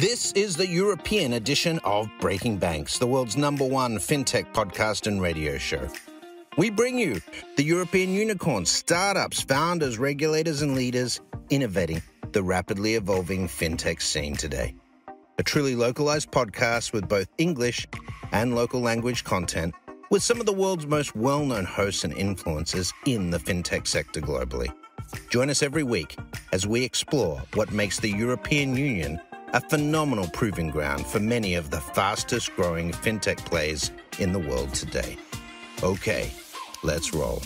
This is the European edition of Breaking Banks, the world's #1 fintech podcast and radio show. We bring you the European unicorns, startups, founders, regulators, and leaders innovating the rapidly evolving fintech scene today. A truly localized podcast with both English and local language content, with some of the world's most well-known hosts and influencers in the fintech sector globally. Join us every week as we explore what makes the European Union a phenomenal proving ground for many of the fastest growing fintech players in the world today. Okay, let's roll.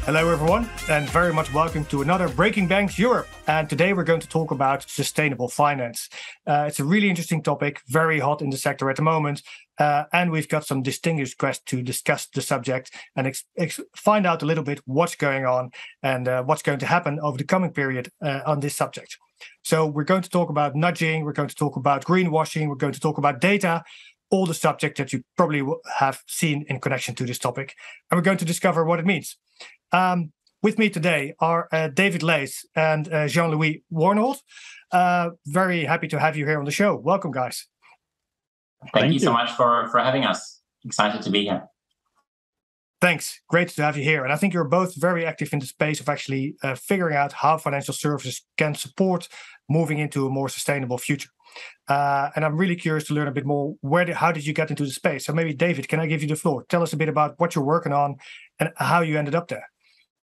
Hello everyone, and very much welcome to another Breaking Banks Europe. And today we're going to talk about sustainable finance. It's a really interesting topic, very hot in the sector at the moment. And we've got some distinguished guests to discuss the subject and find out a little bit what's going on and what's going to happen over the coming period on this subject. So we're going to talk about nudging, we're going to talk about greenwashing, we're going to talk about data, all the subjects that you probably have seen in connection to this topic. And we're going to discover what it means. With me today are David Lais and Jean-Louis Warnholz. Very happy to have you here on the show. Welcome, guys. Thank you so much for having us. Excited to be here. Thanks. Great to have you here. And I think you're both very active in the space of actually figuring out how financial services can support moving into a more sustainable future. And I'm really curious to learn a bit more. How did you get into the space? So maybe, David, can I give you the floor? Tell us a bit about what you're working on and how you ended up there.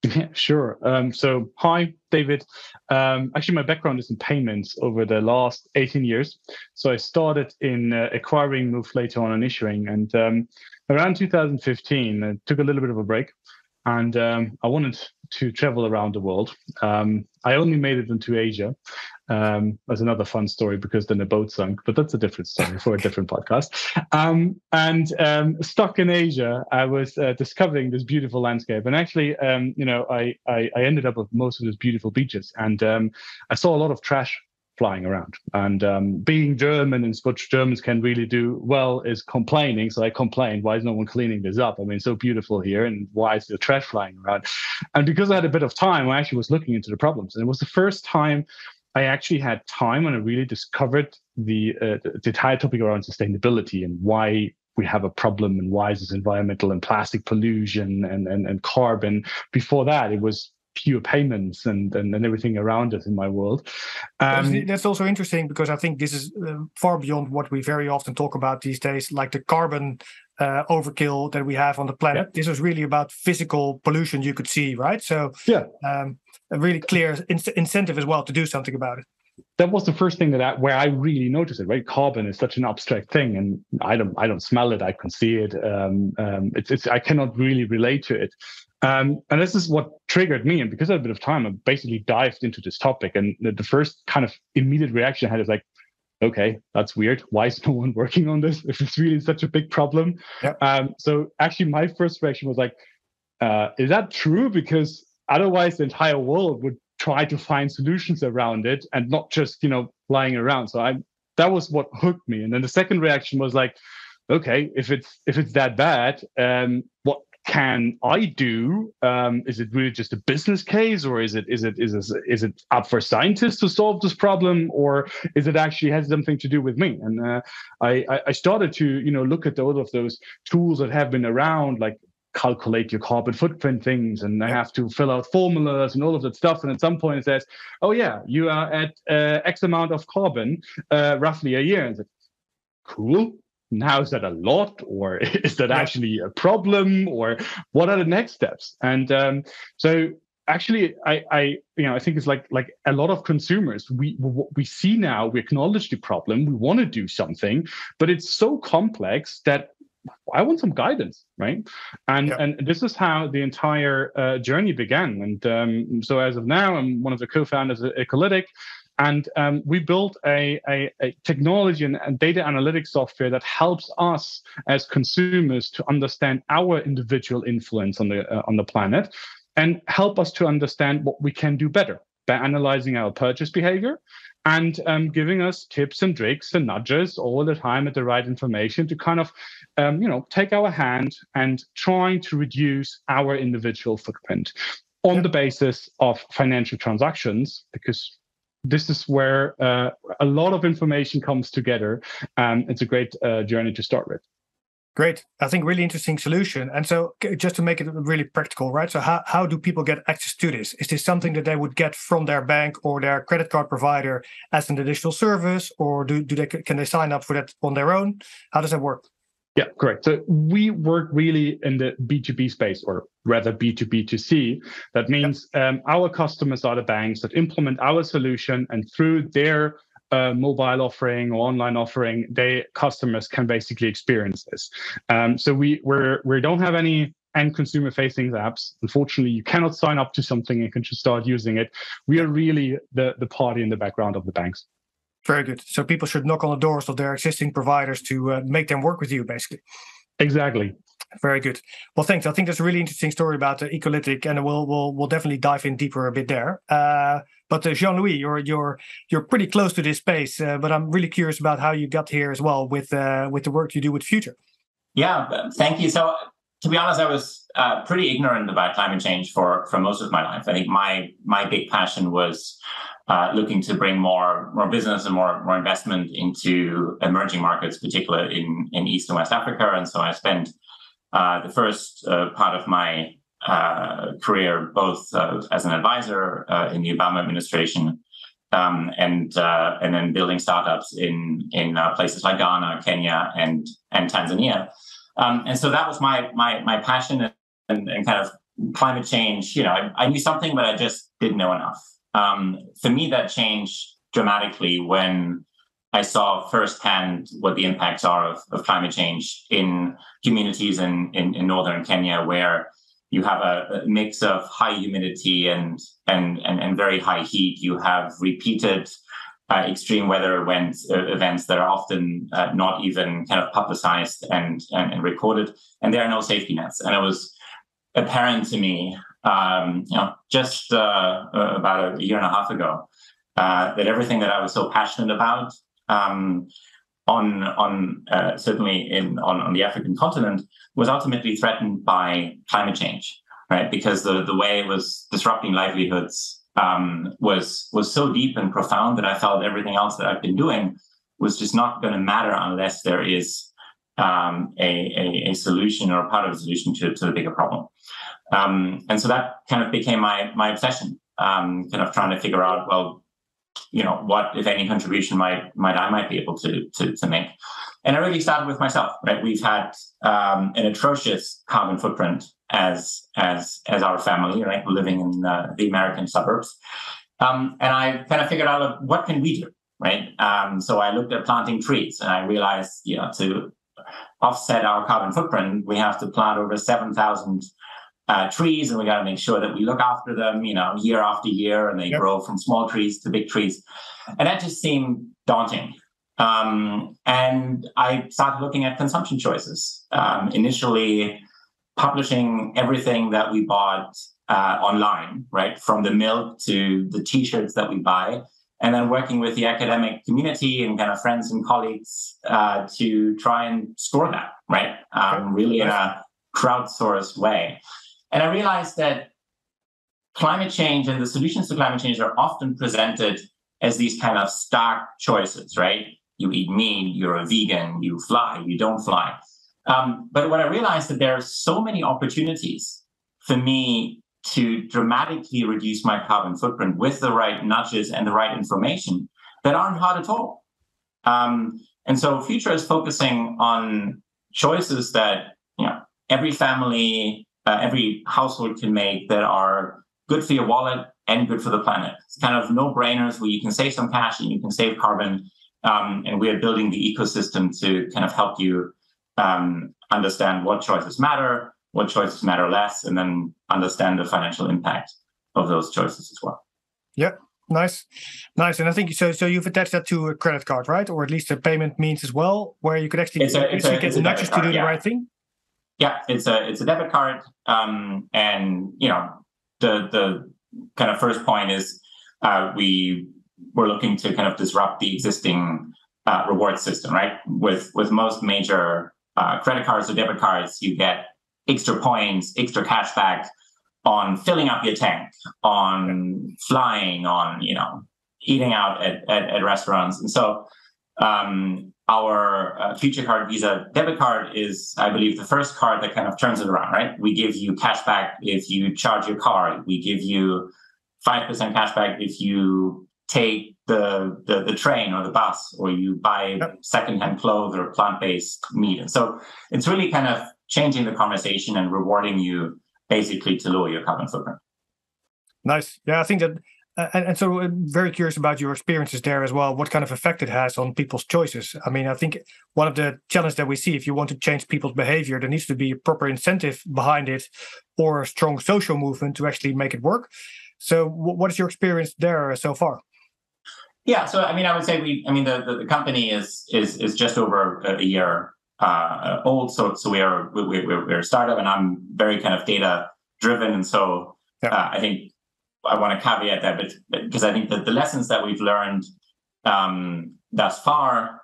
Yeah, sure. So, hi, David. Actually, my background is in payments over the last 18 years. So I started in acquiring, moved later on issuing. And around 2015, I took a little bit of a break. And I wanted to travel around the world. I only made it into Asia. That's another fun story because then the boat sunk, but that's a different story for a different podcast. And stuck in Asia, I was discovering this beautiful landscape. And actually, I ended up with most of those beautiful beaches. And I saw a lot of trash flying around. And being German and what Germans can really do well is complaining. So I complained, why is no one cleaning this up? I mean, it's so beautiful here. And why is the trash flying around? And because I had a bit of time, I actually was looking into the problems. And it was the first time I actually had time and I really discovered the entire topic around sustainability and why we have a problem and why is this environmental and plastic pollution and carbon. Before that, it was pure payments and everything around us in my world. That's also interesting because I think this is far beyond what we very often talk about these days, like the carbon overkill that we have on the planet. Yeah. This was really about physical pollution you could see, right? So yeah, a really clear incentive as well to do something about it. That was the first thing where I really noticed it, right? Carbon is such an abstract thing, and I don't smell it, I can see it. I cannot really relate to it. And this is what triggered me. And because I had a bit of time, I basically dived into this topic. And the first kind of immediate reaction I had is like, okay, that's weird. Why is no one working on this if it's really such a big problem? Yep. So actually, my first reaction was like, is that true? Because otherwise, the entire world would try to find solutions around it and not just, lying around. So that was what hooked me. And then the second reaction was like, okay, if it's that bad, what can I do? Is it really just a business case, or is it up for scientists to solve this problem, or is it actually has something to do with me? And I started to look at all of those tools that have been around, like calculate your carbon footprint things, and I have to fill out formulas and all of that stuff. And at some point it says, oh yeah, you are at X amount of carbon roughly a year. And it's like, cool. Now, is that a lot, or is that actually a problem, or what are the next steps? And so actually, I think it's like a lot of consumers, we see now, we acknowledge the problem, we want to do something, but it's so complex that I want some guidance, right? And this is how the entire journey began. And so as of now, I'm one of the co-founders of Ecolytiq. And we built a technology and data analytics software that helps us as consumers to understand our individual influence on the planet and help us to understand what we can do better by analyzing our purchase behavior and giving us tips and tricks and nudges all the time at the right information to kind of, take our hand and trying to reduce our individual footprint on the basis of financial transactions, because this is where a lot of information comes together, and it's a great journey to start with. Great. I think really interesting solution. And so just to make it really practical, right? So how do people get access to this? Is this something that they would get from their bank or their credit card provider as an additional service, or can they sign up for that on their own? How does that work? Yeah, correct. So we work really in the B2B space, or rather B2B2C. That means our customers are the banks that implement our solution, and through their mobile offering or online offering, customers can basically experience this. So we don't have any end consumer facing apps. Unfortunately, you cannot sign up to something and can just start using it. We are really the party in the background of the banks. Very good. So people should knock on the doors of their existing providers to make them work with you, basically. Exactly. Very good. Well, thanks. I think that's a really interesting story about Ecolytiq, and we'll definitely dive in deeper a bit there. But Jean-Louis, you're pretty close to this space, but I'm really curious about how you got here as well with the work you do with Future. Yeah, thank you. So to be honest, I was pretty ignorant about climate change for most of my life. I think my big passion was looking to bring more business and more investment into emerging markets, particularly in East and West Africa. And so I spent the first part of my career both as an advisor in the Obama administration and then building startups in places like Ghana, Kenya, and Tanzania. And so that was my passion and kind of climate change. You know, I knew something, but I just didn't know enough. For me, that changed dramatically when I saw firsthand what the impacts are of climate change in communities in northern Kenya, where you have a mix of high humidity and very high heat. You have repeated extreme weather events that are often not even kind of publicized and recorded, and there are no safety nets. And it was apparent to me, just about a year and a half ago, that everything that I was so passionate about, certainly on the African continent, was ultimately threatened by climate change, right? Because the way it was disrupting livelihoods was so deep and profound that I felt everything else that I've been doing was just not going to matter unless there is a solution or a part of a solution to the bigger problem. And so that kind of became my obsession, kind of trying to figure out, well, you know, what, if any, contribution I might be able to make. And I really started with myself, right? We've had an atrocious carbon footprint as our family, right? Living in the American suburbs. And I kind of figured out, what can we do, right? So I looked at planting trees, and I realized, to offset our carbon footprint, we have to plant over 7,000 trees, and we got to make sure that we look after them, year after year, and they grow from small trees to big trees. And that just seemed daunting. And I started looking at consumption choices, initially publishing everything that we bought online, right? From the milk to the t-shirts that we buy, and then working with the academic community and kind of friends and colleagues to try and score that, right? Really in a crowdsourced way. And I realized that climate change and the solutions to climate change are often presented as these kind of stark choices, right? You eat meat, you're a vegan, you fly, you don't fly. But what I realized that there are so many opportunities for me to dramatically reduce my carbon footprint with the right nudges and the right information that aren't hard at all. And so Future is focusing on choices that every family, every household can make that are good for your wallet and good for the planet. It's kind of no-brainers where you can save some cash and you can save carbon. And we are building the ecosystem to kind of help you understand what choices matter, what choices matter less, and then understand the financial impact of those choices as well. Yeah, nice. And I think so you've attached that to a credit card, right? Or at least a payment means as well, where you could actually get nudges to do the right thing. Yeah, it's a debit card, and the kind of first point is we're looking to kind of disrupt the existing reward system, right? With most major credit cards or debit cards, you get extra points, extra cash back on filling up your tank, on flying, on eating out at restaurants. And so our Future Card Visa debit card is, I believe, the first card that kind of turns it around, right? We give you cash back if you charge your car. We give you 5% cash back if you take the train or the bus, or you buy secondhand clothes or plant-based meat. And so it's really kind of changing the conversation and rewarding you basically to lower your carbon footprint. Nice. Yeah, I think that, and so I'm very curious about your experiences there as well, what kind of effect it has on people's choices. I mean, I think one of the challenges that we see, if you want to change people's behavior, there needs to be a proper incentive behind it or a strong social movement to actually make it work. So what is your experience there so far? Yeah, so I mean, I would say the company is just over a year old, so we're a startup, and I'm very kind of data driven, and so I think I want to caveat that, but because I think that the lessons that we've learned thus far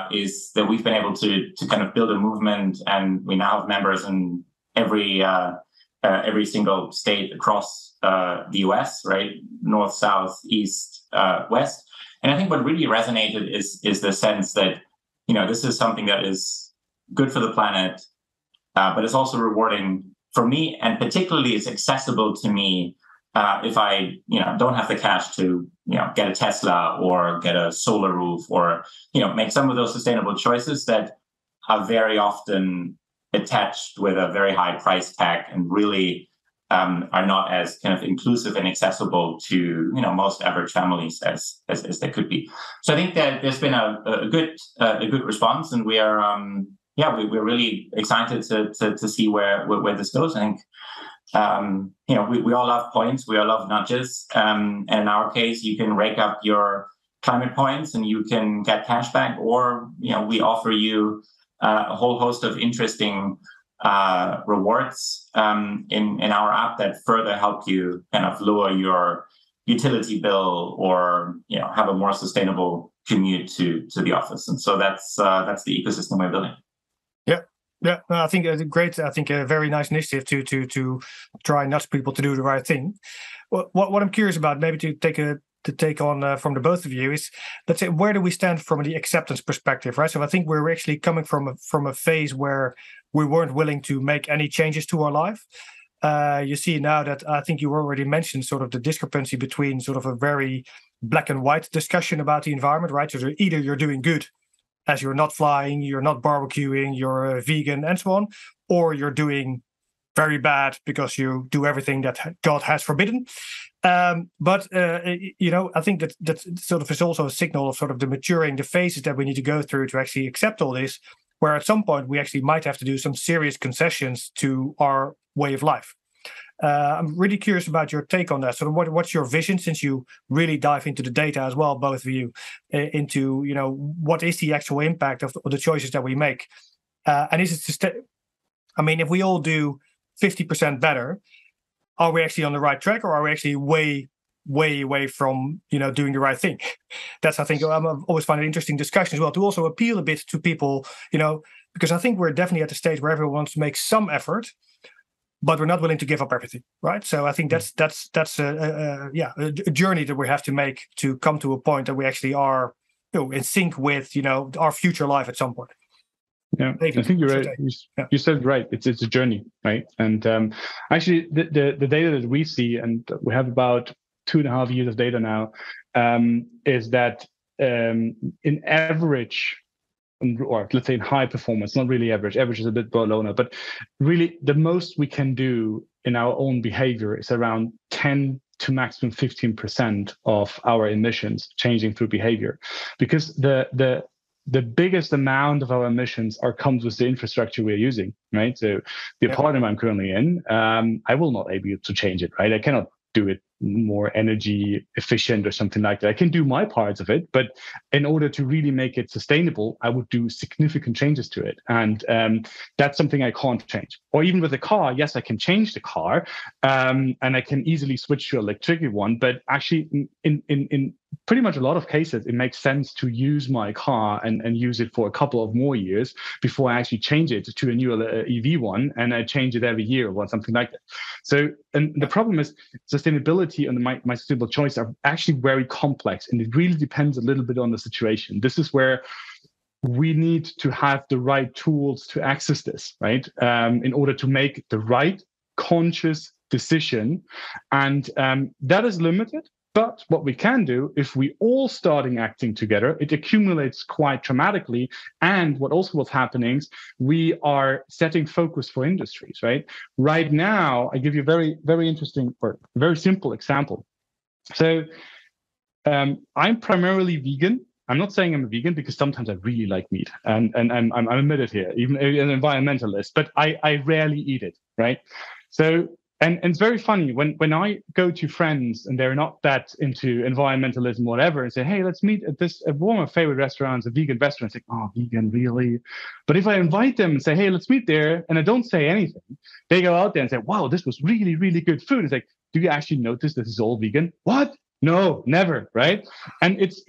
is that we've been able to kind of build a movement, and we now have members in every single state across the US, right? North, south, east, west. And I think what really resonated is the sense that, this is something that is good for the planet, but it's also rewarding for me, and particularly it's accessible to me if I, don't have the cash to, get a Tesla or get a solar roof or, make some of those sustainable choices that are very often attached with a very high price tag and really are not as kind of inclusive and accessible to most average families as they could be. So I think that there's been a good response, and we are we're really excited to see where this goes. I think we all love points, we all love nudges, and in our case, you can rake up your climate points and you can get cash back, or we offer you a whole host of interesting rewards in our app that further help you kind of lower your utility bill or have a more sustainable commute to the office. And so that's the ecosystem we're building. Yeah, I think it's great. I think a very nice initiative to try and nudge people to do the right thing. What I'm curious about, maybe to take on from the both of you, is, let's say, where do we stand from the acceptance perspective, right? So I think we're actually coming from a phase where we weren't willing to make any changes to our life. You see now that, I think you already mentioned sort of the discrepancy between sort of a very black and white discussion about the environment, right? So either you're doing good, as you're not flying, you're not barbecuing, you're a vegan, and so on, or you're doing very bad because you do everything that God has forbidden. But I think that sort of is also a signal of sort of the phases that we need to go through to actually accept all this, where at some point we actually might have to do some serious concessions to our way of life. I'm really curious about your take on that. So what's your vision, since you really dive into the data as well, both of you, into, what is the actual impact of the choices that we make? And is it just, if we all do 50% better, are we actually on the right track, or are we actually way away from, doing the right thing? That's, I think, I always find an interesting discussion as well, to also appeal a bit to people, because I think we're definitely at the stage where everyone wants to make some effort, but we're not willing to give up everything, right? So I think that's a journey that we have to make to come to a point that we actually are, in sync with, our future life at some point. Yeah, David, I think you're right. You said right. It's a journey, right? And actually, the data that we see, and we have about 2.5 years of data now, is that in average, or let's say in high performance, not really average. Average is a bit below now, but really the most we can do in our own behavior is around 10 to maximum 15% of our emissions changing through behavior, because the biggest amount of our emissions comes with the infrastructure we're using, right? So the apartment I'm currently in, I will not be able to change it, right? I cannot do it more energy efficient or something like that. I can do my parts of it, but in order to really make it sustainable, I would do significant changes to it. And that's something I can't change. Or even with a car, yes, I can change the car, and I can easily switch to an electric one, but actually in pretty much a lot of cases, it makes sense to use my car and use it for a couple of more years before I actually change it to a new EV one, and I change it every year or something like that. So, and the problem is sustainability and my sustainable choice are actually very complex, and it really depends a little bit on the situation. This is where we need to have the right tools to access this, right? In order to make the right conscious decision. And that is limited. But what we can do, if we all starting acting together, it accumulates quite dramatically. And what's happening is we are setting focus for industries, right? Right now, I give you a very, very interesting or very simple example. So I'm primarily vegan. I'm not saying I'm a vegan because sometimes I really like meat, and I'm admitted here, even an environmentalist, but I rarely eat it, right? So. And it's very funny when I go to friends and they're not that into environmentalism, whatever, and say, hey, let's meet at one of my favorite restaurants, a vegan restaurant. It's like, oh, vegan, really? But if I invite them and say, hey, let's meet there, and I don't say anything, they go out there and say, wow, this was really, really good food. It's like, do you actually notice this is all vegan? What? No, never, right? And it's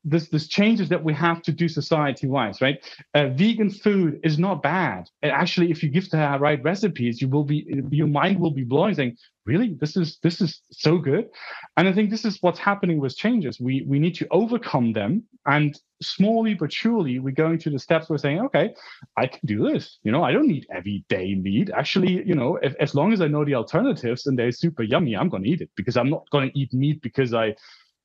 this changes that we have to do society-wise, right? Vegan food is not bad. And actually, if you give the right recipes, your mind will be blowing, saying, "Really, this is so good." And I think this is what's happening with changes. We need to overcome them, and slowly but surely, we're going through the steps. We're saying, "Okay, I can do this. I don't need everyday meat. Actually, as long as I know the alternatives and they're super yummy, I'm going to eat it, because I'm not going to eat meat because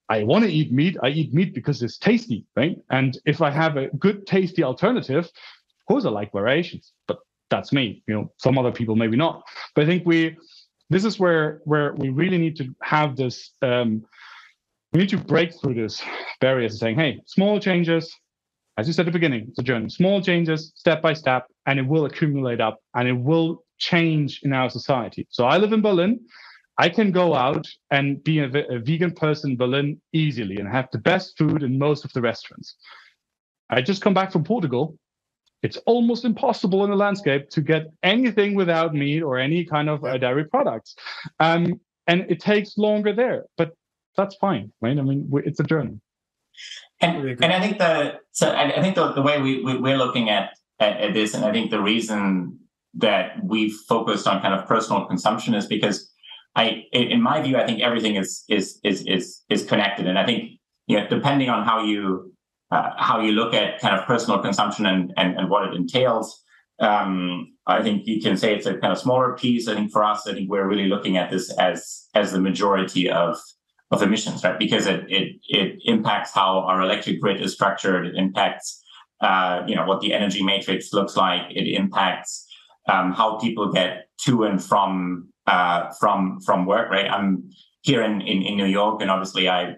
I want to eat meat. I eat meat because it's tasty, right? And if I have a good, tasty alternative, of course I like variations, but that's me. Some other people maybe not. But I think this is where we really need to have this. We need to break through this barriers and saying, hey, small changes, as you said at the beginning, it's a journey. Small changes, step by step, and it will accumulate up, and it will change in our society. So I live in Berlin. I can go out and be a vegan person in Berlin easily and have the best food in most of the restaurants. I just come back from Portugal. It's almost impossible in the landscape to get anything without meat or any kind of dairy products. And it takes longer there, but that's fine, right? I mean, it's a journey. And I think the way we're looking at this, and I think the reason that we've focused on kind of personal consumption is because in my view, I think everything is connected, and I think depending on how you look at kind of personal consumption and what it entails, I think you can say it's a kind of smaller piece. I think for us, I think we're really looking at this as the majority of emissions, right? Because it impacts how our electric grid is structured. It impacts what the energy matrix looks like. It impacts how people get to and from work, right? I'm here in New York, and obviously I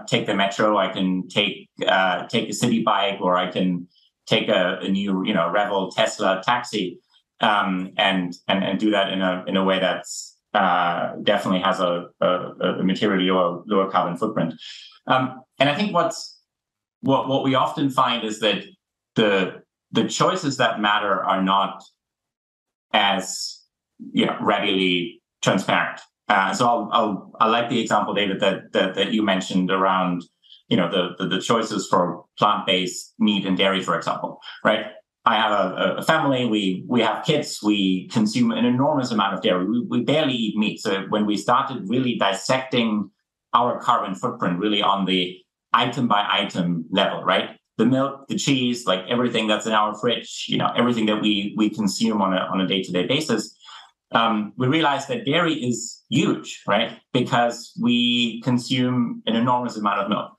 take the metro. I can take a city bike, or I can take a new Revel Tesla taxi, and do that in a way that's definitely has a materially lower carbon footprint. And I think what we often find is that the choices that matter are not as readily transparent. So I like the example, David, that you mentioned around the choices for plant-based meat and dairy, for example, right? I have a family. We have kids. We consume an enormous amount of dairy. We barely eat meat. So when we started really dissecting our carbon footprint, really on the item by item level, right? The milk, the cheese, like everything that's in our fridge, everything that we consume on a day-to-day basis, we realized that dairy is huge, right? Because we consume an enormous amount of milk.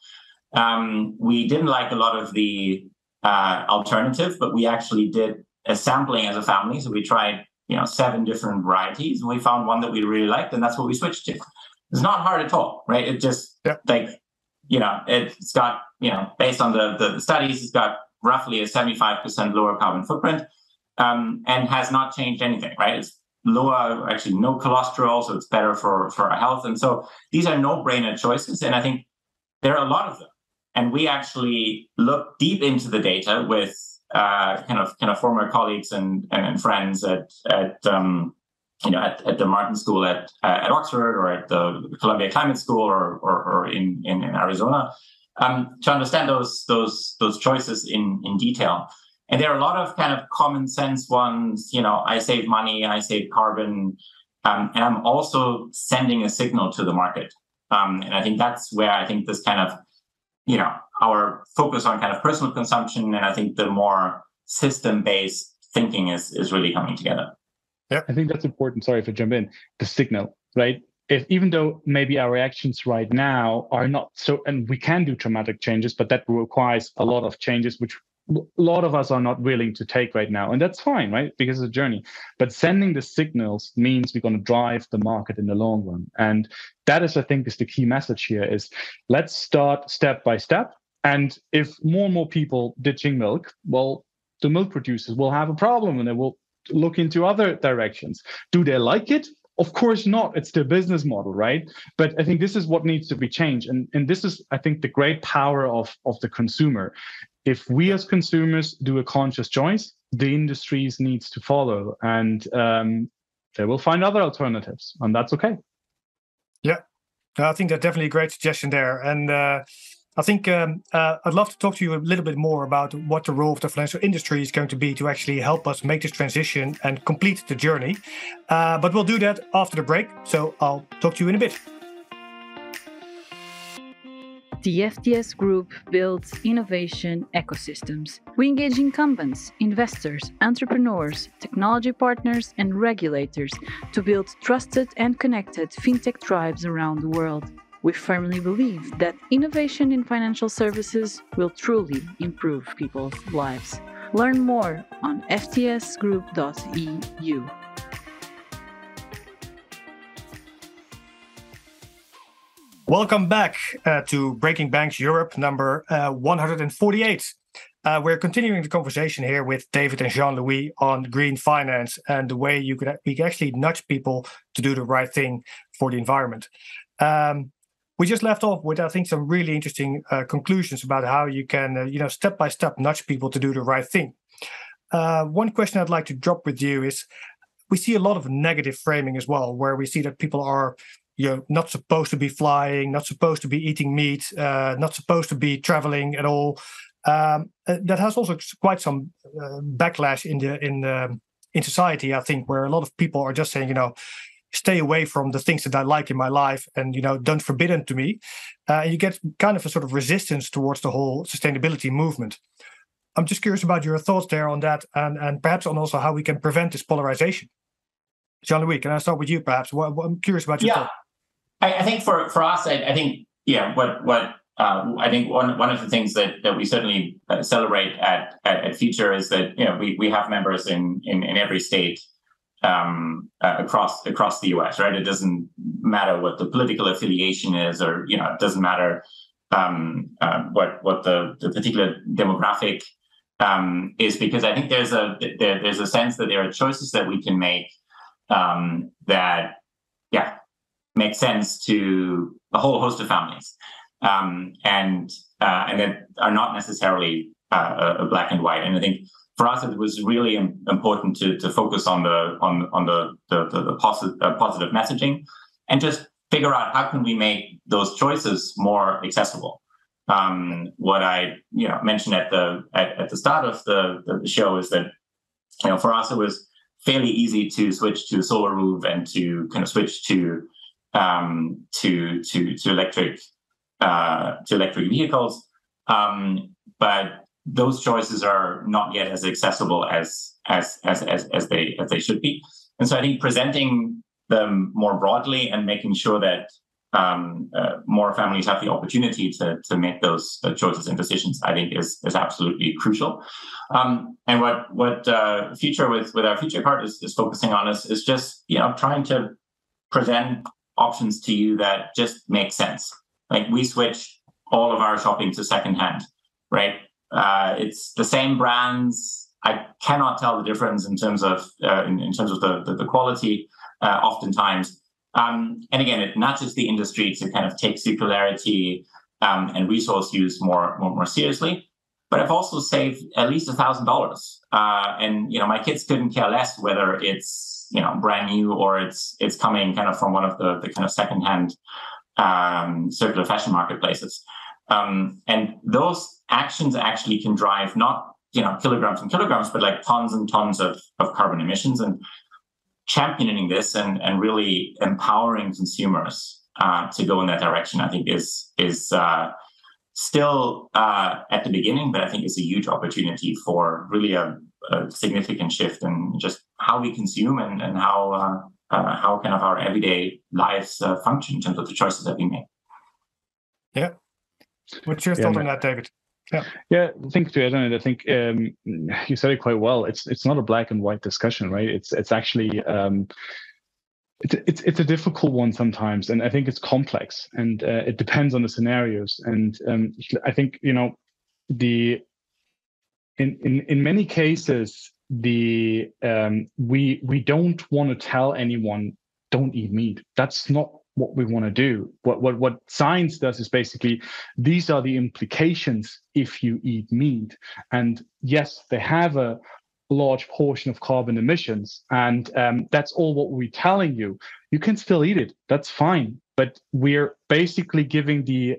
We didn't like a lot of the alternative, but we actually did a sampling as a family. So we tried, 7 different varieties, and we found one that we really liked, and that's what we switched to. It's not hard at all, right? It just it's got, based on the studies, it's got roughly a 75% lower carbon footprint, and has not changed anything, right? It's lower, actually no cholesterol, so it's better for our health. And so these are no-brainer choices, and I think there are a lot of them. And we actually look deep into the data with kind of former colleagues and friends at at the Martin School at Oxford, or at the Columbia Climate School, or in Arizona, to understand those choices in detail. And there are a lot of kind of common sense ones. I save money, I save carbon, and I'm also sending a signal to the market. And I think that's where I think this kind of, our focus on kind of personal consumption, and I think the more system-based thinking is really coming together. Yeah, I think that's important. Sorry if I jump in. The signal, right? Even though maybe our actions right now are not so, and we can do dramatic changes, but that requires a lot of changes, which a lot of us are not willing to take right now. And that's fine, right? Because it's a journey. But sending the signals means we're going to drive the market in the long run. And that is, I think, is the key message here is let's start step by step. And if more and more people ditching milk, well, the milk producers will have a problem and they will look into other directions. Do they like it? Of course not. It's their business model, right? But I think this is what needs to be changed. And this is, I think, the great power of the consumer. If we as consumers do a conscious choice, the industries needs to follow, and they will find other alternatives, and that's okay. Yeah, I think that's definitely a great suggestion there. And I think I'd love to talk to you a little bit more about what the role of the financial industry is going to be to actually help us make this transition and complete the journey. But we'll do that after the break. So I'll talk to you in a bit. The FTS Group builds innovation ecosystems. We engage incumbents, investors, entrepreneurs, technology partners, and regulators to build trusted and connected fintech tribes around the world. We firmly believe that innovation in financial services will truly improve people's lives. Learn more on ftsgroup.eu. Welcome back to Breaking Banks Europe, number 148. We're continuing the conversation here with David and Jean-Louis on green finance and the way we can actually nudge people to do the right thing for the environment. We just left off with, I think, some really interesting conclusions about how you can, step by step nudge people to do the right thing. One question I'd like to drop with you is, we see a lot of negative framing as well, where we see that people are not supposed to be flying, not supposed to be eating meat, not supposed to be traveling at all. That has also quite some backlash in society, I think, where a lot of people are just saying, stay away from the things that I like in my life, and don't forbid them to me. You get kind of a sort of resistance towards the whole sustainability movement. I'm just curious about your thoughts there on that, and perhaps on also how we can prevent this polarization. Jean-Louis, can I start with you? Perhaps I'm curious about your thoughts. I think for us, I think I think one of the things that we certainly celebrate at Future is that we have members in every state across the US, right? It doesn't matter what the political affiliation is, or it doesn't matter what the particular demographic is, because I think there's a sense that there are choices that we can make that make sense to a whole host of families, and that are not necessarily a black and white. And I think for us, it was really important to focus on the positive messaging, and just figure out how can we make those choices more accessible. What I mentioned at the start of the show is that for us it was fairly easy to switch to solar roof and to kind of switch to electric vehicles, but those choices are not yet as accessible as they should be. And so I think presenting them more broadly and making sure that more families have the opportunity to make those choices and decisions, I think is absolutely crucial. And what Future with our Future card is focusing on is just trying to present options to you that just make sense. Like, we switch all of our shopping to secondhand, right? It's the same brands. I cannot tell the difference in terms of the quality oftentimes. And again, it nudges the industry to kind of take circularity and resource use more seriously. But I've also saved at least $1,000, and my kids couldn't care less whether it's brand new, or it's coming kind of from one of the kind of secondhand circular fashion marketplaces. And those actions actually can drive not kilograms and kilograms, but like tons and tons of carbon emissions. And championing this and really empowering consumers to go in that direction, I think is still at the beginning, but I think it's a huge opportunity for really a significant shift in just how we consume and how kind of our everyday lives function in terms of the choices that we make. Yeah. What's your thought on that, David? Yeah, thanks to Ed. I think you said it quite well. It's not a black and white discussion, right? It's actually it's a difficult one sometimes, and I think it's complex, and it depends on the scenarios. And I think in many cases we don't want to tell anyone don't eat meat. That's not what we want to do. What science does is basically these are the implications if you eat meat, and yes, they have a large portion of carbon emissions, and that's all what we're telling you. You can still eat it, that's fine, but we're basically giving the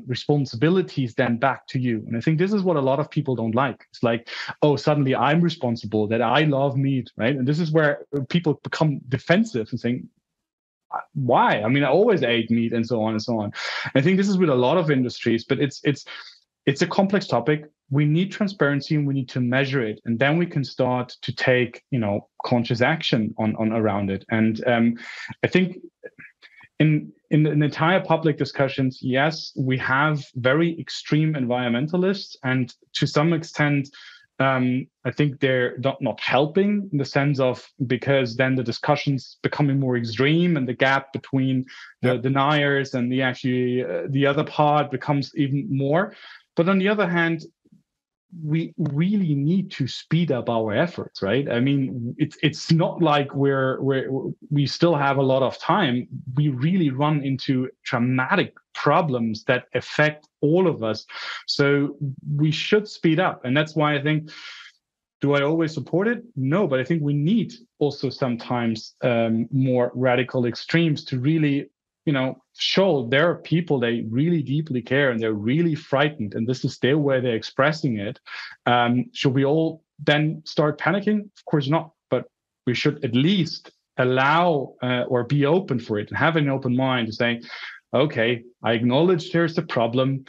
responsibilities then back to you. And I think this is what a lot of people don't like. It's like, oh, suddenly I'm responsible, that I love meat, right? And this is where people become defensive and saying, why? I mean, I always ate meat, and so on and so on. I think this is with a lot of industries, but it's a complex topic. We need transparency, and we need to measure it, and then we can start to take conscious action on around it. And I think in the entire public discussions, yes, we have very extreme environmentalists, and to some extent, I think they're not helping in the sense of, because then the discussion's becoming more extreme, and the gap between the deniers and the other part becomes even more. But on the other hand, we really need to speed up our efforts, right? I mean, it's not like we still have a lot of time. We really run into dramatic problems that affect all of us. So we should speed up. And that's why I think, do I always support it? No, but I think we need also sometimes more radical extremes to really show there are people they really deeply care, and they're really frightened, and this is their way they're expressing it. Should we all then start panicking? Of course not, but we should at least allow or be open for it, and have an open mind to say, okay, I acknowledge there's a problem.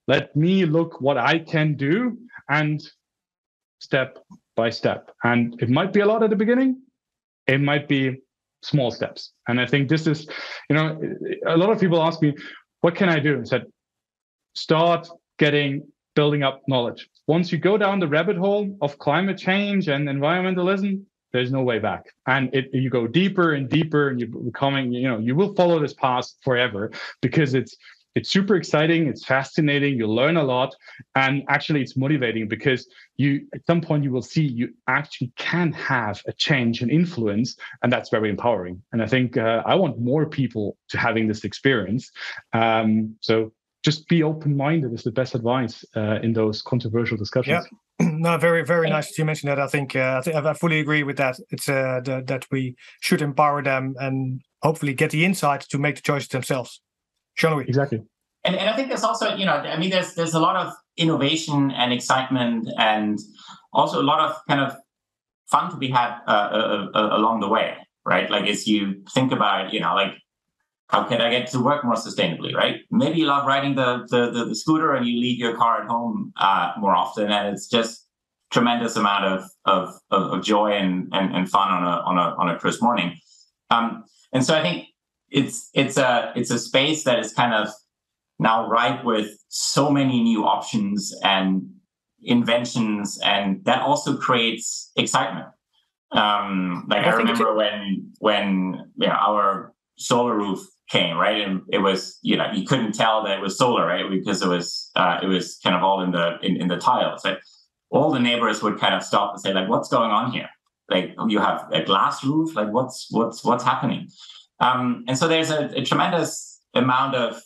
Let me look what I can do, and step by step. And it might be a lot at the beginning. It might be small steps. And I think this is, a lot of people ask me, what can I do? I said, start building up knowledge. Once you go down the rabbit hole of climate change and environmentalism, there's no way back. And you go deeper and deeper, and you're becoming, you will follow this path forever, because it's super exciting, it's fascinating, you learn a lot, and actually it's motivating, because at some point you will see you actually can have a change and influence, and that's very empowering. And I think I want more people to having this experience. So just be open-minded is the best advice in those controversial discussions. Yeah. No, very, very nice that you mentioned that. I think I fully agree with that. It's that we should empower them and hopefully get the insight to make the choices themselves. Jean-Louis. Exactly. And I think there's also, there's a lot of innovation and excitement, and also a lot of kind of fun to be had along the way, right? Like, as you think about, how can I get to work more sustainably, right? Maybe you love riding the scooter, and you leave your car at home more often, and it's just tremendous amount of joy and fun on a crisp morning. And so I think it's a space that is kind of now ripe with so many new options and inventions, and that also creates excitement. I remember when our solar roof came, right, and it was you couldn't tell that it was solar, right, because it was kind of all in the tiles. Right? All the neighbors would kind of stop and say, like, what's going on here? Like, you have a glass roof, like what's happening? And so there's a tremendous amount of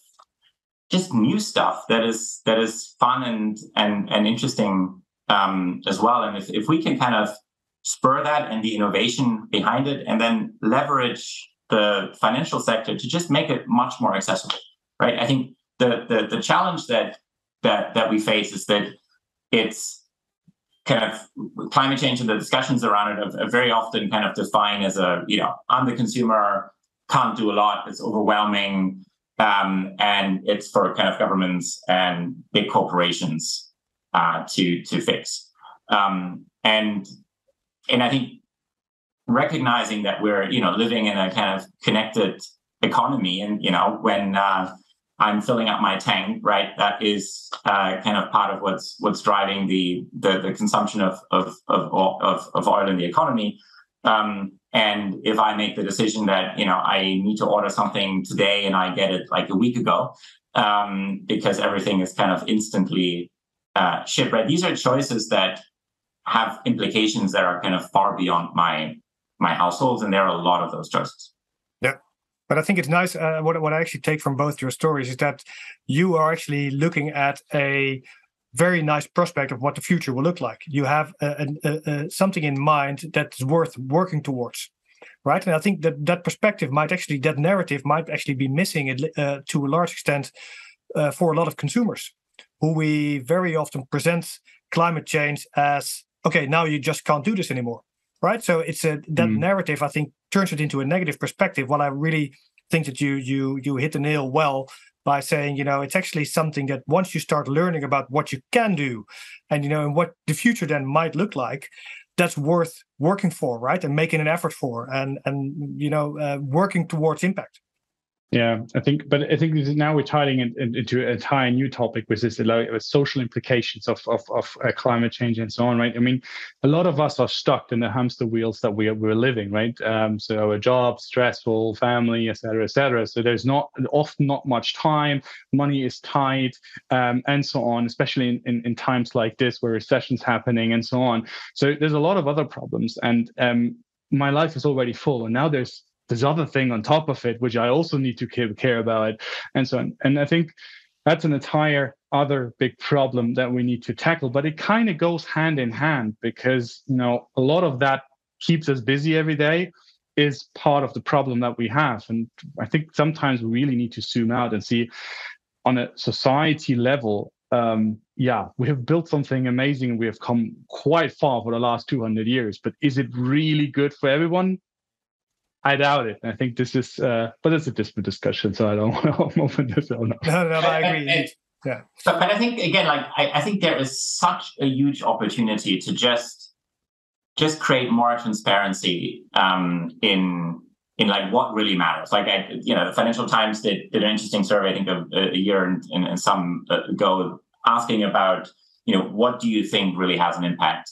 just new stuff that is fun and interesting as well. And if we can kind of spur that and the innovation behind it, and then leverage the financial sector to just make it much more accessible, right? I think the challenge that we face is that it's kind of climate change and the discussions around it are very often kind of defined as I'm the consumer, can't do a lot, it's overwhelming, and it's for kind of governments and big corporations to fix. And I think recognizing that we're living in a kind of connected economy, and when I'm filling up my tank, right, that is kind of part of what's driving the consumption of oil in the economy. And if I make the decision that I need to order something today and I get it like a week ago, because everything is kind of instantly shipped, right? These are choices that have implications that are kind of far beyond my households, and there are a lot of those choices. Yeah, but I think it's nice. What I actually take from both your stories is that you are actually looking at a very nice prospect of what the future will look like. You have something in mind that's worth working towards, right? And I think that perspective that narrative might actually be missing to a large extent for a lot of consumers, who we very often present climate change as, okay, now you just can't do this anymore, right? So it's that narrative, I think, turns it into a negative perspective. While I really think that you hit the nail well by saying, it's actually something that once you start learning about what you can do and, and what the future then might look like, that's worth working for, right? And making an effort for and working towards impact. Yeah, I think now we're tying into an entire new topic, which is the social implications of climate change and so on, right? I mean, a lot of us are stuck in the hamster wheels that we're living, right? So our job, stressful, family, et cetera, et cetera. So there's often not much time, money is tight, and so on, especially in times like this where recession's happening and so on. So there's a lot of other problems, and my life is already full, and now there's this other thing on top of it, which I also need to care about, and so on. And I think that's an entire other big problem that we need to tackle. But it kind of goes hand in hand, because a lot of that keeps us busy every day is part of the problem that we have. And I think sometimes we really need to zoom out and see on a society level. We have built something amazing. We have come quite far for the last 200 years. But is it really good for everyone? I doubt it. I think this is, but it's a different discussion, so I don't want to open this. No, I agree. Yeah. But I think, again, I think there is such a huge opportunity to just create more transparency in what really matters. The Financial Times did an interesting survey, I think, a year and some ago, asking about, what do you think really has an impact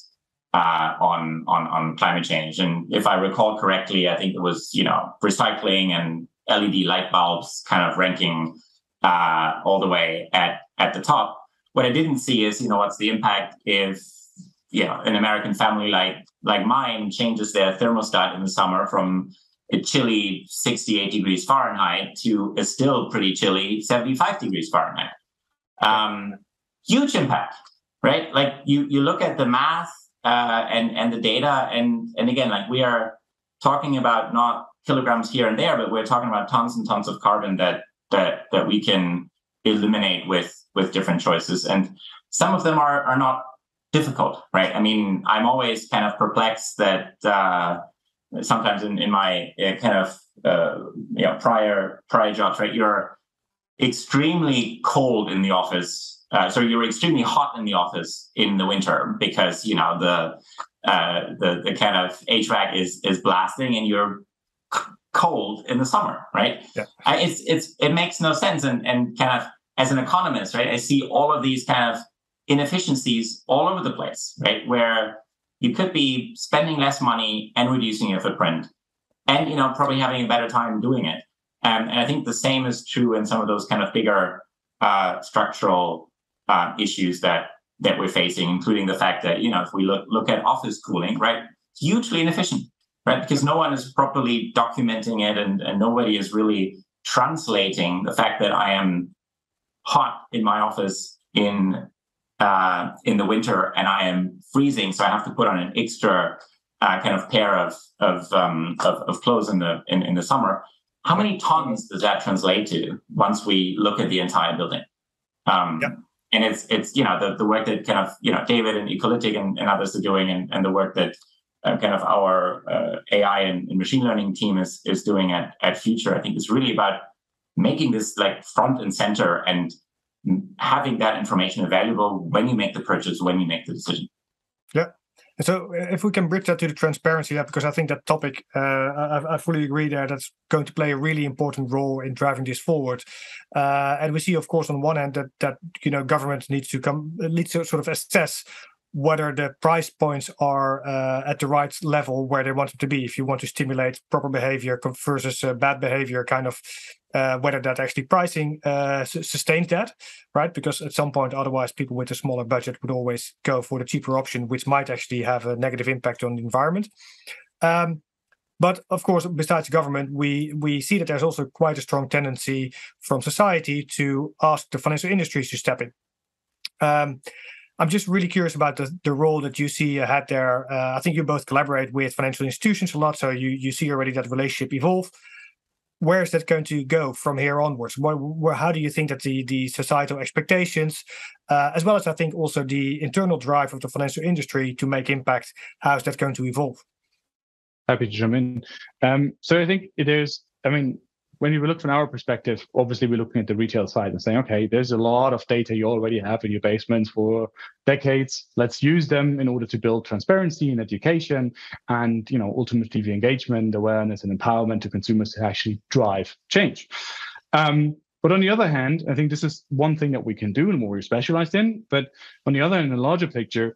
on climate change. And if I recall correctly, I think it was, recycling and LED light bulbs kind of ranking all the way at the top. What I didn't see is, what's the impact if, an American family like mine changes their thermostat in the summer from a chilly 68 degrees Fahrenheit to a still pretty chilly 75 degrees Fahrenheit. Huge impact, right? You look at the math, and the data, and again, we are talking about not kilograms here and there, but we're talking about tons and tons of carbon that we can eliminate with different choices, and some of them are not difficult, right? I mean, I'm always kind of perplexed that sometimes in my kind of prior jobs, right, you're extremely cold in the office. So you're extremely hot in the office in the winter because the kind of HVAC is blasting, and you're cold in the summer, right? Yeah. It makes no sense, and kind of as an economist, right, I see all of these kind of inefficiencies all over the place, right, where you could be spending less money and reducing your footprint, and probably having a better time doing it. And I think the same is true in some of those kind of bigger structural issues that we're facing, including the fact that, if we look at office cooling, right, it's hugely inefficient, right, because no one is properly documenting it, and nobody is really translating the fact that I am hot in my office in the winter and I am freezing, so I have to put on an extra kind of pair of clothes in the summer, how many tons does that translate to once we look at the entire building? And it's the work that kind of David and Ecolytiq and others are doing, and the work that kind of our AI and machine learning team is doing at Future. I think is really about making this like front and center and having that information available when you make the purchase, when you make the decision. Yeah. So if we can bridge that to the transparency, because I think that topic, I fully agree there, that's going to play a really important role in driving this forward. And we see, of course, on one hand that government needs to sort of assess whether the price points are at the right level where they want them to be. If you want to stimulate proper behavior versus bad behavior, kind of whether that actually pricing sustains that, right? Because at some point, otherwise, people with a smaller budget would always go for the cheaper option, which might actually have a negative impact on the environment. But of course, besides government, we see that there's also quite a strong tendency from society to ask the financial industries to step in. I'm just really curious about the role that you see ahead there. I think you both collaborate with financial institutions a lot, so you see already that relationship evolve. Where is that going to go from here onwards? How do you think that the societal expectations, as well as I think also the internal drive of the financial industry to make impact, how is that going to evolve? Happy to jump in. So I think it is, when you look from our perspective, obviously we're looking at the retail side and saying, okay, there's a lot of data you already have in your basements for decades. Let's use them in order to build transparency and education and, ultimately the engagement, awareness, and empowerment to consumers to actually drive change. But on the other hand, I think this is one thing that we can do and what we're specialized in. But on the other hand, in the larger picture,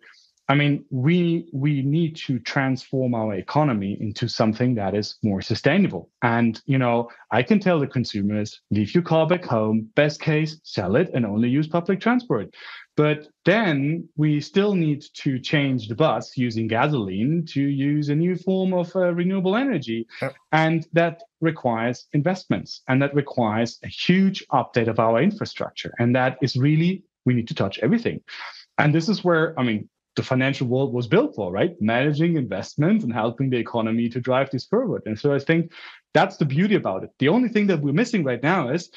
we need to transform our economy into something that is more sustainable. And, I can tell the consumers, leave your car back home, best case, sell it and only use public transport. But then we still need to change the bus using gasoline to use a new form of renewable energy. Yep. And that requires investments, and that requires a huge update of our infrastructure. And that is really, we need to touch everything. And this is where, the financial world was built for, right? Managing investment and helping the economy to drive this forward. And so I think that's the beauty about it. The only thing that we're missing right now is,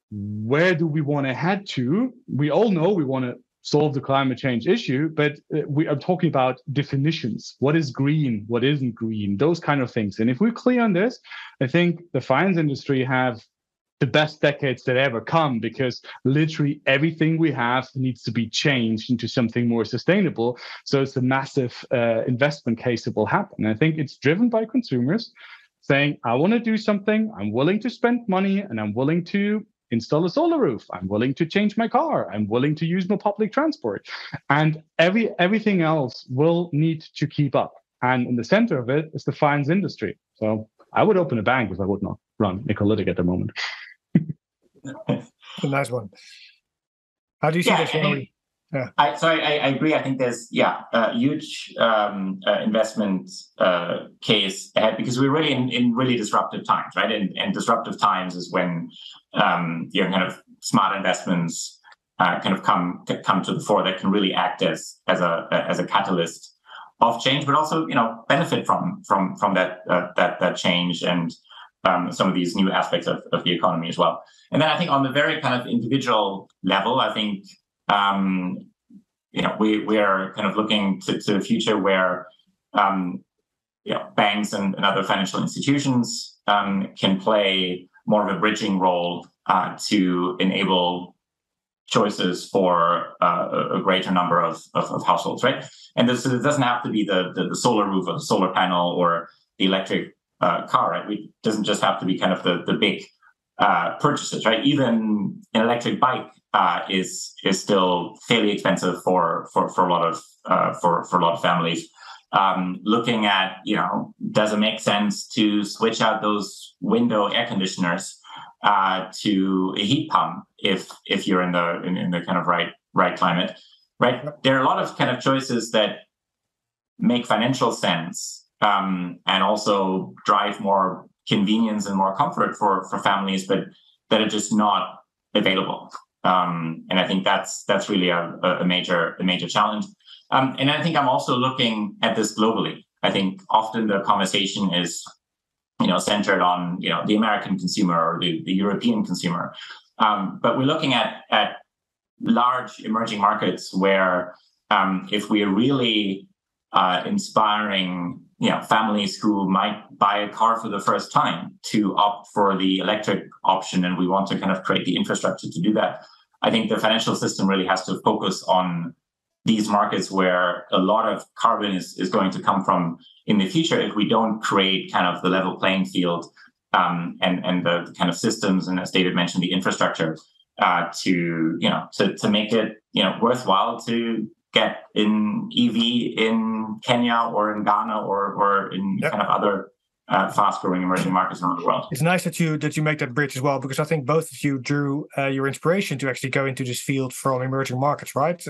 where do we want to head to? We all know we want to solve the climate change issue, but we are talking about definitions. What is green? What isn't green? Those kind of things. And if we're clear on this, I think the finance industry have the best decades that ever come, because literally everything we have needs to be changed into something more sustainable. So it's a massive investment case that will happen. And I think it's driven by consumers saying, I want to do something, I'm willing to spend money, and I'm willing to install a solar roof, I'm willing to change my car, I'm willing to use more public transport. And everything else will need to keep up. And in the center of it is the finance industry. So I would open a bank if I would not run Ecolytiq at the moment. A nice one. How do you see this? I agree. I think there's a huge investment case ahead, because we're really in really disruptive times, right? And disruptive times is when kind of smart investments kind of come to the fore that can really act as a catalyst of change, but also benefit from that change and some of these new aspects of the economy as well. And then I think on the very kind of individual level, I think we are kind of looking to a future where banks and other financial institutions can play more of a bridging role to enable choices for a greater number of households, right? And this doesn't have to be the solar roof or the solar panel or the electric car, right? It doesn't just have to be kind of the big purchases, right? Even an electric bike is still fairly expensive for a lot of families. Looking at does it make sense to switch out those window air conditioners to a heat pump if you're in the kind of right climate, right? There are a lot of kind of choices that make financial sense and also drive more convenience and more comfort for families, but that are just not available. And I think that's really a major challenge. And I think I'm also looking at this globally, I think often the conversation is, centered on, the American consumer or the European consumer. But we're looking at large emerging markets where if we are really inspiring families who might buy a car for the first time to opt for the electric option, and we want to kind of create the infrastructure to do that, I think the financial system really has to focus on these markets where a lot of carbon is going to come from in the future if we don't create kind of the level playing field and the kind of systems, and as David mentioned, the infrastructure to make it worthwhile to get in EV in Kenya or in Ghana or in kind of other fast-growing emerging markets around the world. It's nice that you make that bridge as well, because I think both of you drew your inspiration to actually go into this field from emerging markets, right?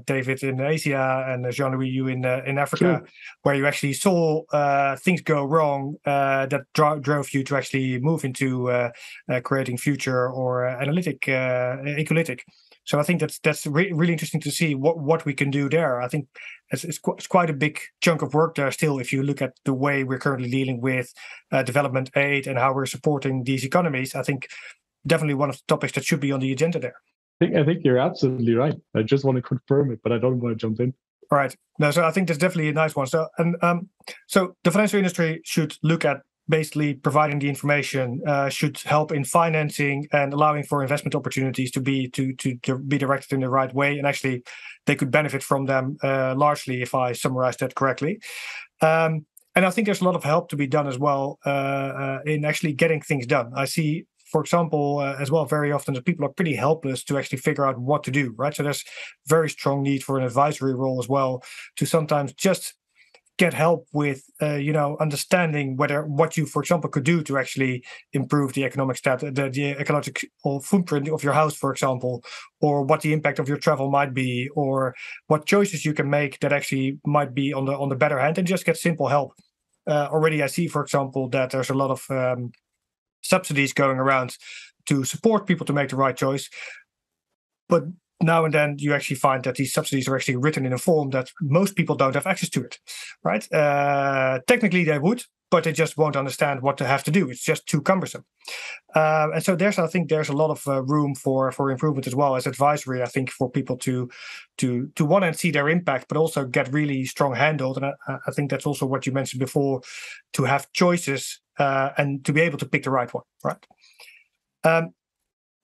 David in Asia and Jean-Louis, you in Africa, sure, where you actually saw things go wrong that drove you to actually move into creating future or Ecolytiq. So I think that's really interesting to see what we can do there. I think it's quite a big chunk of work there still, if you look at the way we're currently dealing with development aid and how we're supporting these economies. I think definitely one of the topics that should be on the agenda there. I think you're absolutely right. I just want to confirm it, but I don't want to jump in. All right. No, so I think that's definitely a nice one. So so the financial industry should look at basically providing the information, should help in financing and allowing for investment opportunities to be directed in the right way, and actually they could benefit from them largely, if I summarize that correctly. And I think there's a lot of help to be done as well in actually getting things done. I see, for example, as well, very often that people are pretty helpless to actually figure out what to do, right? So there's very strong need for an advisory role as well to sometimes just get help with, understanding what you, for example, could do to actually improve the economic the ecological footprint of your house, for example, or what the impact of your travel might be, or what choices you can make that actually might be on the better hand, and just get simple help. Already, I see, for example, that there's a lot of subsidies going around to support people to make the right choice, but now and then you actually find that these subsidies are actually written in a form that most people don't have access to it, right? Technically they would, but they just won't understand what to have to do. It's just too cumbersome. And so I think there's a lot of room for improvement as well as advisory, I think, for people to one hand see their impact, but also get really strong handled. And I think that's also what you mentioned before, to have choices and to be able to pick the right one, right?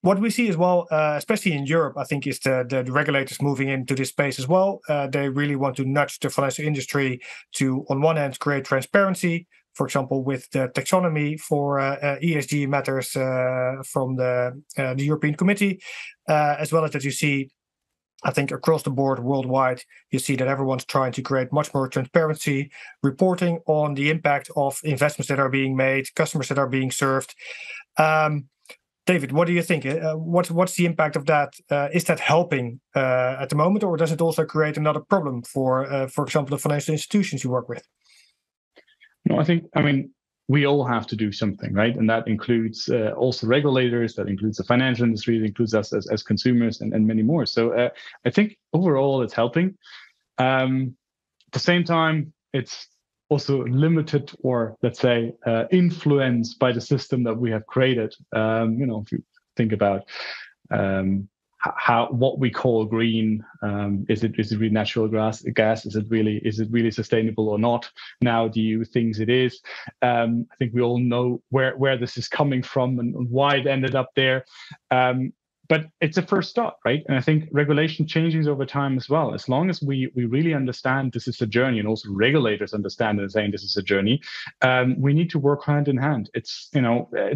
What we see as well, especially in Europe, I think, is the regulators moving into this space as well. They really want to nudge the financial industry to, on one hand, create transparency, for example, with the taxonomy for ESG matters from the European Committee, as well as that you see, I think, across the board worldwide, you see that everyone's trying to create much more transparency, reporting on the impact of investments that are being made, customers that are being served. David, what do you think? What's the impact of that? Is that helping at the moment, or does it also create another problem for example, the financial institutions you work with? No, I mean, we all have to do something, right? And that includes also regulators, that includes the financial industry, it includes us as consumers, and many more. So I think overall it's helping. At the same time, it's also limited, or let's say influenced by the system that we have created. If you think about what we call green, is it really natural gas? Is it really sustainable or not? Now, do you think it is? I think we all know where this is coming from and why it ended up there. But it's a first start, right? And I think regulation changes over time as well. As long as we really understand this is a journey, and also regulators understand and saying this is a journey, we need to work hand in hand. It's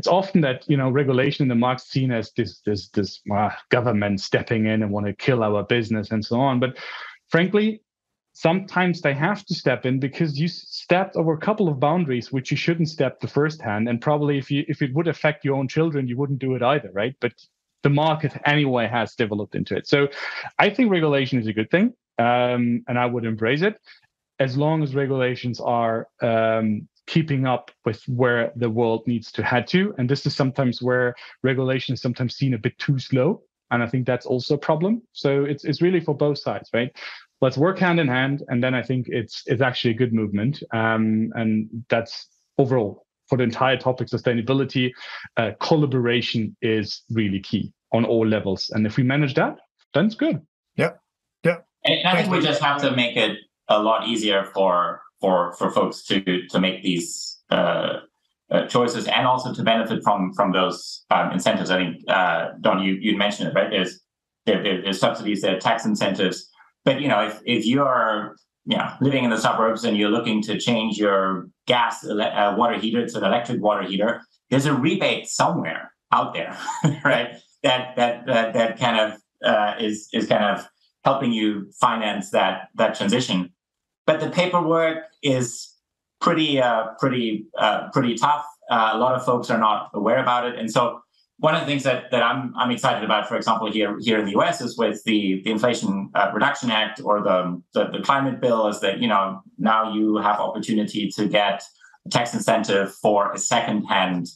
often that regulation in the market is seen as this government stepping in and want to kill our business and so on. But frankly, sometimes they have to step in because you stepped over a couple of boundaries which you shouldn't step the first hand. And probably if it would affect your own children, you wouldn't do it either, right? But the market anyway has developed into it. So I think regulation is a good thing, and I would embrace it as long as regulations are keeping up with where the world needs to head to. And this is sometimes where regulation is sometimes seen a bit too slow. And I think that's also a problem. So it's really for both sides, right? let's work hand in hand. And then I think it's actually a good movement. And that's overall for the entire topic sustainability. Collaboration is really key on all levels. And if we manage that, then it's good. Yeah. And I think we just have to make it a lot easier for folks to make these choices and also to benefit from those incentives. I think Don, you mentioned it, right? There's subsidies, there are tax incentives, but if you're living in the suburbs and you're looking to change your gas water heater to an electric water heater, there's a rebate somewhere out there, right? That kind of is kind of helping you finance that transition. But the paperwork is pretty tough. A lot of folks are not aware about it, and so one of the things that I'm excited about, for example, here in the US, is with the Inflation Reduction Act or the climate bill, is that now you have opportunity to get a tax incentive for a second-hand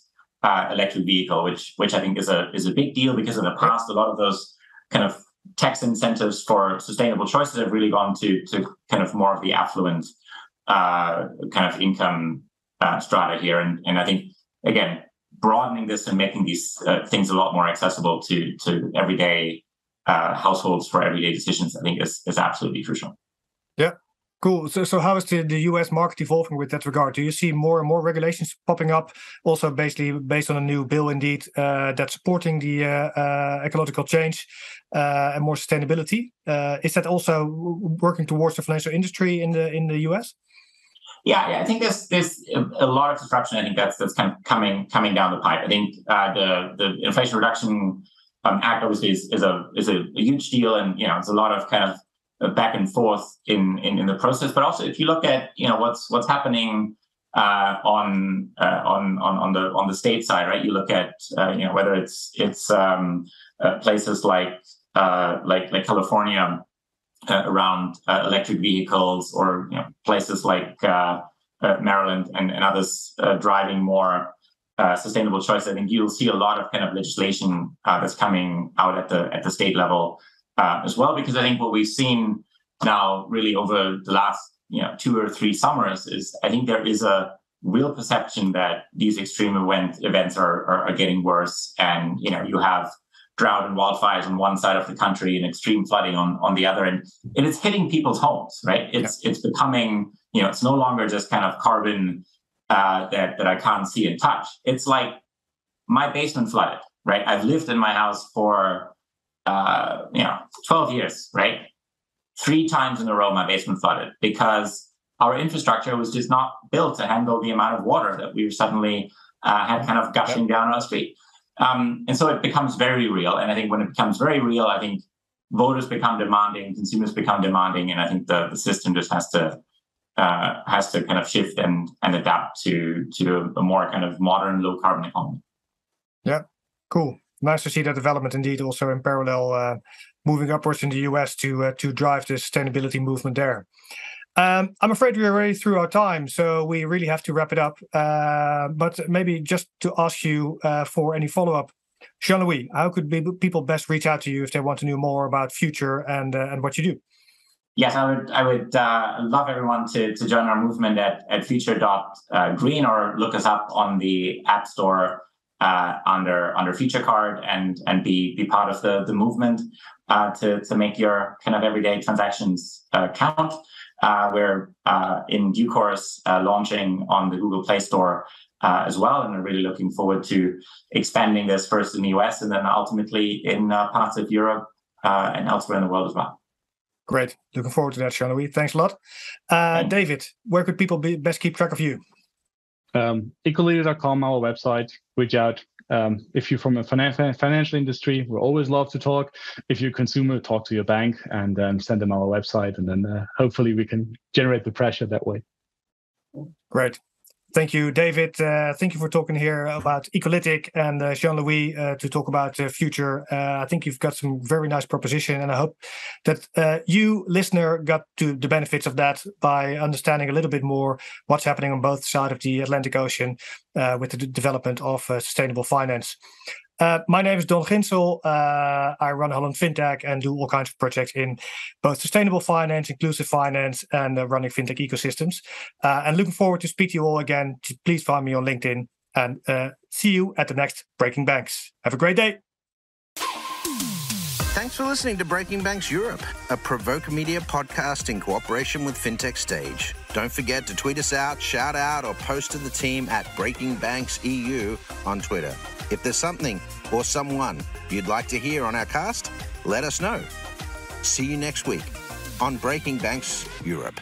electric vehicle, which I think is a big deal, because in the past a lot of those kind of tax incentives for sustainable choices have really gone to kind of more of the affluent kind of income strata here. And I think, again, broadening this and making these things a lot more accessible to everyday households for everyday decisions, I think is absolutely crucial. Yeah. Cool. So how is the US market evolving with that regard? Do you see more and more regulations popping up, also basically based on a new bill, indeed, that's supporting the ecological change and more sustainability? Is that also working towards the financial industry in the US? Yeah, I think there's a lot of disruption. I think that's kind of coming down the pipe. I think the Inflation Reduction Act obviously is a huge deal, and it's a lot of kind of back and forth in the process. But also, if you look at what's happening on the state side, right? You look at whether it's places like California around electric vehicles, or places like Maryland and others driving more sustainable choice. I think you'll see a lot of kind of legislation that's coming out at the state level as well, because I think what we've seen now really over the last 2 or 3 summers is, I think there is a real perception that these extreme events are getting worse, and you have drought and wildfires on one side of the country and extreme flooding on the other, and it's hitting people's homes, right? It's becoming, it's no longer just kind of carbon that I can't see and touch. It's like my basement flooded, right? I've lived in my house for 12 years, right? 3 times in a row my basement flooded, because our infrastructure was just not built to handle the amount of water that we suddenly had kind of gushing down our street. And so it becomes very real. And I think when it becomes very real, I think voters become demanding, consumers become demanding, and I think the system just has to kind of shift and adapt to a more kind of modern, low carbon economy. Yeah, cool. Nice to see that development indeed also in parallel, moving upwards in the US to drive the sustainability movement there. I'm afraid we're already through our time, so we really have to wrap it up. But maybe just to ask you for any follow-up, Jean-Louis, how could people best reach out to you if they want to know more about Future and what you do? Yes, I would love everyone to join our movement at future.green, or look us up on the App Store under Future Card, and be part of the movement to make your kind of everyday transactions count. We're in due course launching on the Google Play Store as well, and we're really looking forward to expanding this first in the US and then ultimately in parts of Europe and elsewhere in the world as well. Great. Looking forward to that, Jean-Louis. Thanks a lot. David, where could people best keep track of you? Ecolytiq.com, our website. Reach out. If you're from a financial industry, we always love to talk. If you're a consumer, talk to your bank and send them our website, and then hopefully we can generate the pressure that way. Great. Thank you, David. Thank you for talking here about Ecolytiq, and Jean-Louis to talk about Future. I think you've got some very nice proposition, and I hope that you, listener, got to the benefits of that by understanding a little bit more what's happening on both sides of the Atlantic Ocean with the development of sustainable finance. My name is Don Ginsel. I run Holland FinTech and do all kinds of projects in both sustainable finance, inclusive finance, and running FinTech ecosystems. And looking forward to speak to you all again. Please find me on LinkedIn and see you at the next Breaking Banks. Have a great day. Thanks for listening to Breaking Banks Europe, a Provoke Media podcast in cooperation with FinTech Stage. Don't forget to tweet us out, shout out, or post to the team at Breaking Banks EU on Twitter. If there's something or someone you'd like to hear on our cast, let us know. See you next week on Breaking Banks Europe.